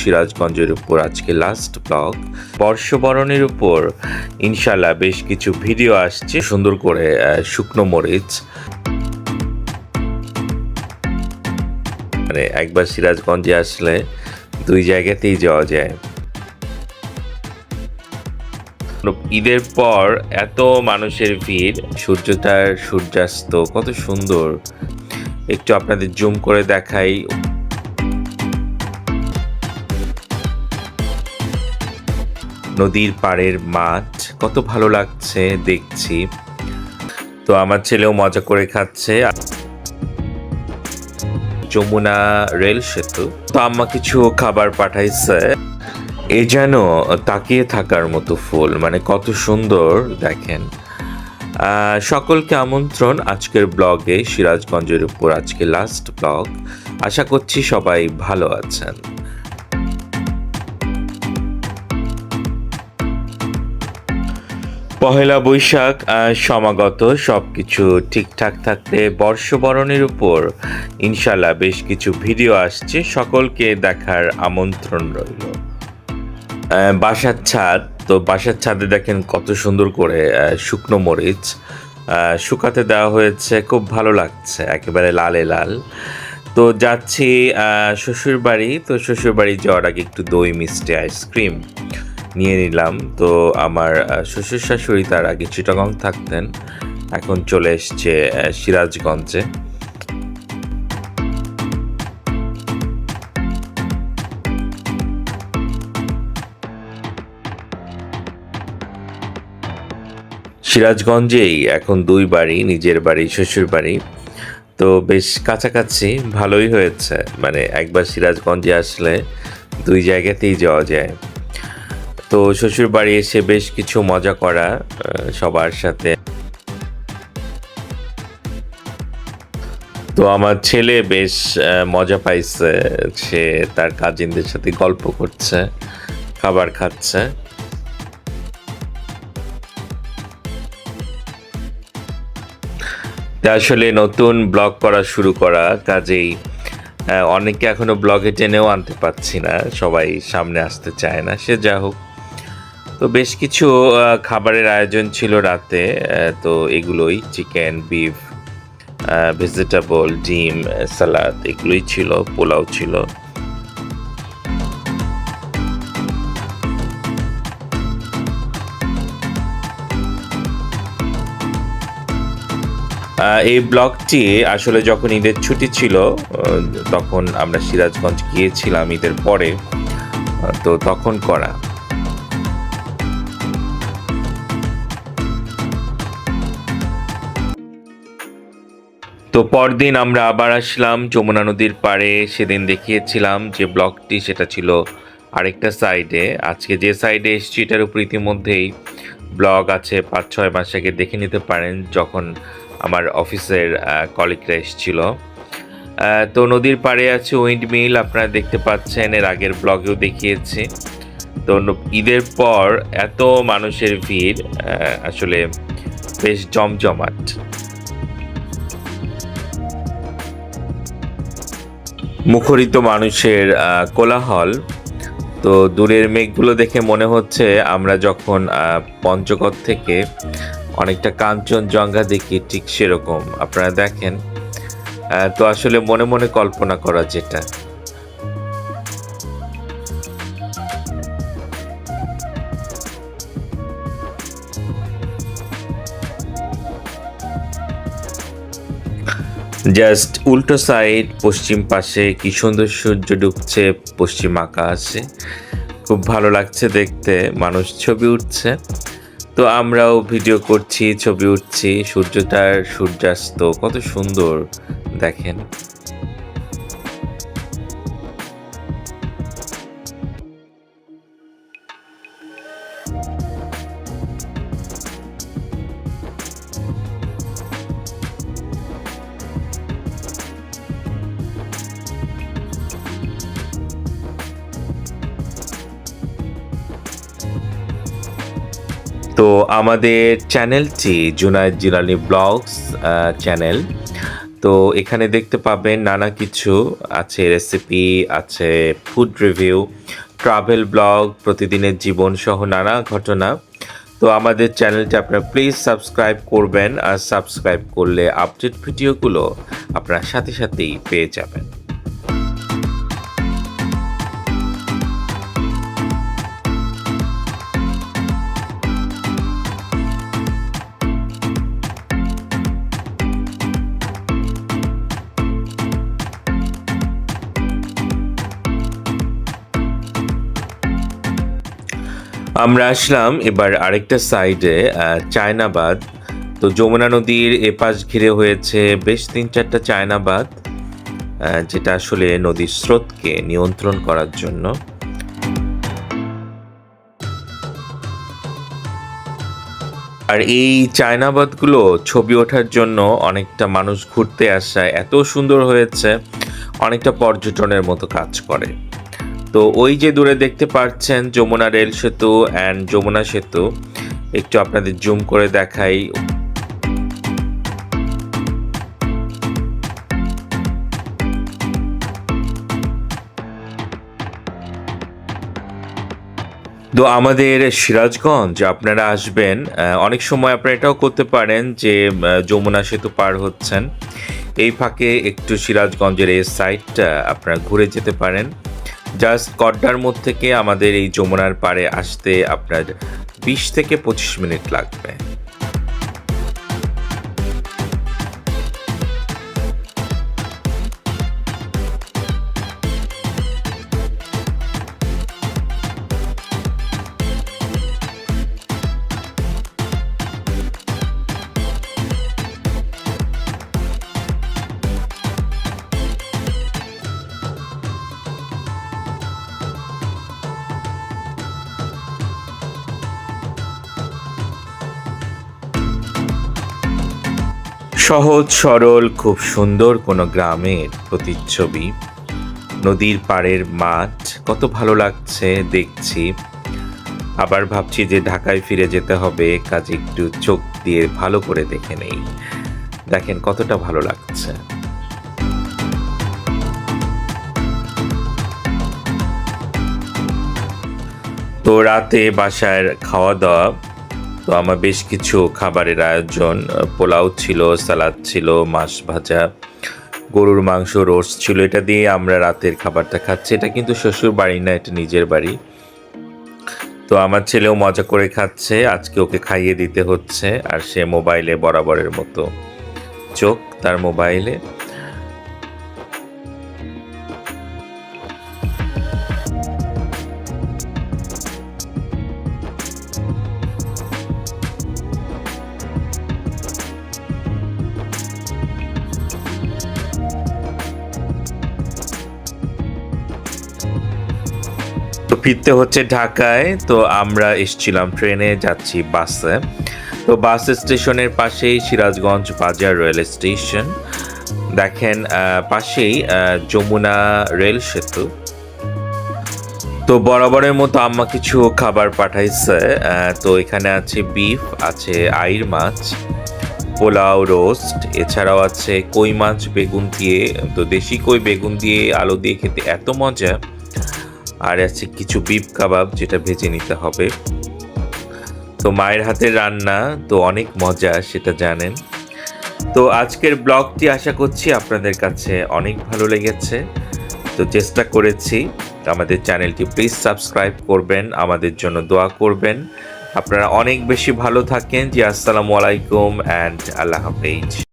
সিরাজগঞ্জের উপর আজকে লাস্ট ব্লগ। বর্ষবরণের উপর ইনশাল্লাহ বেশ কিছু ভিডিও আসছে সুন্দর করে শুকনো মরিচ, মানে একবার সিরাজগঞ্জে আসলে দুই জায়গাতেই যাওয়া যায়। ঈদের পর এত মানুষের ভিড়, সূর্যটার সূর্যাস্ত কত সুন্দর, একটু আপনাদের জুম করে দেখাই। নদীর পাড়ের মাঠ কত ভালো লাগছে দেখছি। তো আমার ছেলেও মজা করে খাচ্ছে। যমুনা রেল সেতু, তো আম্মা কিছু খাবার পাঠাইছে। এ যেন তাকিয়ে থাকার মতো ফুল, মানে কত সুন্দর দেখেন। সকলকে আমন্ত্রণ আজকের ব্লগে, সিরাজগঞ্জের উপর আজকে লাস্ট ব্লগ। আশা করছি সবাই ভালো আছেন। পহেলা বৈশাখ সমাগত, সবকিছু ঠিকঠাক থাকলে বর্ষবরণের উপর ইনশাল্লাহ বেশ কিছু ভিডিও আসছে, সকলকে দেখার আমন্ত্রণ রইল। বাসার ছাদ, তো বাসার ছাদে দেখেন কত সুন্দর করে শুকনো মরিচ শুকাতে দেওয়া হয়েছে, খুব ভালো লাগছে, একেবারে লালে লাল। তো যাচ্ছি শ্বশুর বাড়ি, তো শ্বশুর বাড়ি যাওয়ার আগে একটু দই মিষ্টি আইসক্রিম নিয়ে নিলাম। তো আমার শ্বশুর শাশুড়ি তার আগে চিটাগং থাকতেন, এখন চলে এসছে সিরাজগঞ্জে। সিরাজগঞ্জেই এখন দুই বাড়ি, নিজের বাড়ি শ্বশুর বাড়ি, তো বেশ কাছাকাছি, ভালোই হয়েছে। মানে একবার সিরাজগঞ্জে আসলে দুই জায়গাতেই যাওয়া যায়। তো শ্বশুর বাড়ি এসে বেশ কিছু মজা করা সবার সাথে। তো আমার ছেলে বেশ মজা পাইছে, সে তার কাজিনদের সাথে গল্প করছে, খাবার খাচ্ছে। আসলে নতুন ব্লগ করা শুরু করা, কাজেই অনেকে এখনো ব্লগে টেনেও আনতে পারছি না, সবাই সামনে আসতে চায় না। সে যা হোক, তো বেশ কিছু খাবারের আয়োজন ছিল রাতে। তো এগুলোই চিকেন, বিফ, ভেজিটেবল, ডিম, সালাদ, এগুলোই ছিল, পোলাও ছিল। এই ব্লগটি আসলে যখন ঈদের ছুটি ছিল তখন আমরা সিরাজগঞ্জ গিয়েছিলাম ঈদের পরে, তো তখন করা। তো পরদিন আমরা আবার আসলাম যমুনা নদীর পাড়ে। সেদিন দেখিয়েছিলাম যে ব্লগটি, সেটা ছিল আরেকটা সাইডে। আজকে যে সাইডে এসছি এটার উপর ইতিমধ্যেই ব্লগ আছে, 5-6 মাস আগে দেখে নিতে পারেন, যখন আমার অফিসের কলিগরা এসেছিল। তো নদীর পাড়ে আছে উইন্ড মিল, আপনারা দেখতে পাচ্ছেন, এর আগের ব্লগেও দেখিয়েছি। তো ঈদের পর এত মানুষের ভিড়, আসলে বেশ জমজমাট। মুখরিত মানুষের কোলাহল। তো দূরের মেঘগুলো দেখে মনে হচ্ছে আমরা যখন পঞ্চগড় থেকে অনেকটা কাঞ্চনজঙ্ঘা দেখি, ঠিক সেরকম আপনারা দেখেন। তো আসলে মনে মনে কল্পনা করা যেটা। জাস্ট উল্টো সাইড, পশ্চিম পাশে কি সুন্দর সূর্য ডুবছে পশ্চিম আকাশে, খুব ভালো লাগছে দেখতে। মানুষ ছবি উঠছে, তো আমরাও ভিডিও করছি, ছবি উঠছি। সূর্যটার সূর্যাস্ত কত সুন্দর দেখেন। তো আমাদের চ্যানেলটি জুনায়েদ জিলানী ব্লগস চ্যানেল। তো এখানে দেখতে পাবেন নানা কিছু আছে, রেসিপি আছে, ফুড রিভিউ, ট্রাভেল ব্লগ, প্রতিদিনের জীবন সহ নানা ঘটনা। তো আমাদের চ্যানেলটি আপনারা প্লিজ সাবস্ক্রাইব করবেন, আর সাবস্ক্রাইব করলে আপডেট ভিডিওগুলো আপনারা সাথে সাথেই পেয়ে যাবেন। আমরা আসলাম এবার আরেকটা সাইডে, চায়নাবাদ। তো যমুনা নদীর এপাশ ঘিরে হয়েছে বেশ 3-4টা চায়নাবাদ, যেটা আসলে নদীর স্রোতকে নিয়ন্ত্রণ করার জন্য। আর এই চায়নাবাদগুলো ছবি ওঠার জন্য অনেকটা মানুষ ঘুরতে আসায় এত সুন্দর হয়েছে, অনেকটা পর্যটনের মতো কাজ করে। তো ওই যে দূরে দেখতে পাচ্ছেন যমুনা রেল সেতু অ্যান্ড যমুনা সেতু, একটু আপনাদের জুম করে দেখাই। তো আমাদের সিরাজগঞ্জ আপনারা আসবেন, অনেক সময় আপনারা এটাও করতে পারেন যে যমুনা সেতু পার হচ্ছেন, এই ফাঁকে একটু সিরাজগঞ্জের এই সাইডটা আপনারা ঘুরে যেতে পারেন। জাস্ট কড্ডার মোড় থেকে আমাদের এই যমুনার পাড়ে আসতে আপনার 20 থেকে 25 মিনিট লাগবে। সহজ সরল খুব সুন্দর কোনো গ্রামের প্রতিচ্ছবি। নদীর পাড়ের মাঠ কত ভালো লাগছে দেখছি, আবার ভাবছি যে ঢাকায় ফিরে যেতে হবে, কাজে একটু চোখ দিয়ে ভালো করে দেখে নেই। দেখেন কতটা ভালো লাগছে। তো রাতে বাসায় খাওয়া দাওয়া, তো আমার বেশ কিছু খাবারের আয়োজন, পোলাও ছিল, সালাদ ছিল, মাছ ভাজা, গরুর মাংস, রোস্ট ছিল। এটা দিয়ে আমরা রাতের খাবারটা খাচ্ছি। এটা কিন্তু শ্বশুর বাড়ি না, এটা নিজের বাড়ি। তো আমার ছেলেও মজা করে খাচ্ছে, আজকে ওকে খাইয়ে দিতে হচ্ছে। আর সে মোবাইলে বরাবরের মতো চোখ তার মোবাইলে। তো ফিরতে হচ্ছে ঢাকায়। তো আমরা এসছিলাম ট্রেনে, যাচ্ছি বাসে। তো বাস স্টেশনের পাশেই সিরাজগঞ্জ বাজার রেল স্টেশন। দেখেন পাশেই যমুনা রেল সেতু। তো বরাবরের মতো আম্মা কিছু খাবার পাঠাইছে। তো এখানে আছে বিফ, আছে আইর মাছ, পোলাও, রোস্ট, এছাড়াও আছে কই মাছ বেগুন দিয়ে। তো দেশি কই বেগুন দিয়ে আলু দিয়ে খেতে এত মজা। আর আছে কিছু বিফ কাবাব, যেটা ভেজে নিতে হবে। তো মায়ের হাতের রান্না তো অনেক মজা, সেটা জানেন। তো আজকের ব্লগটি আশা করছি আপনাদের কাছে অনেক ভালো লেগেছে। তো চেষ্টা করেছি, আমাদের চ্যানেলটি প্লিজ সাবস্ক্রাইব করবেন, আমাদের জন্য দোয়া করবেন। আপনারা অনেক বেশি ভালো থাকেন। জি আসসালামু আলাইকুম অ্যান্ড আল্লাহ হাফেজ।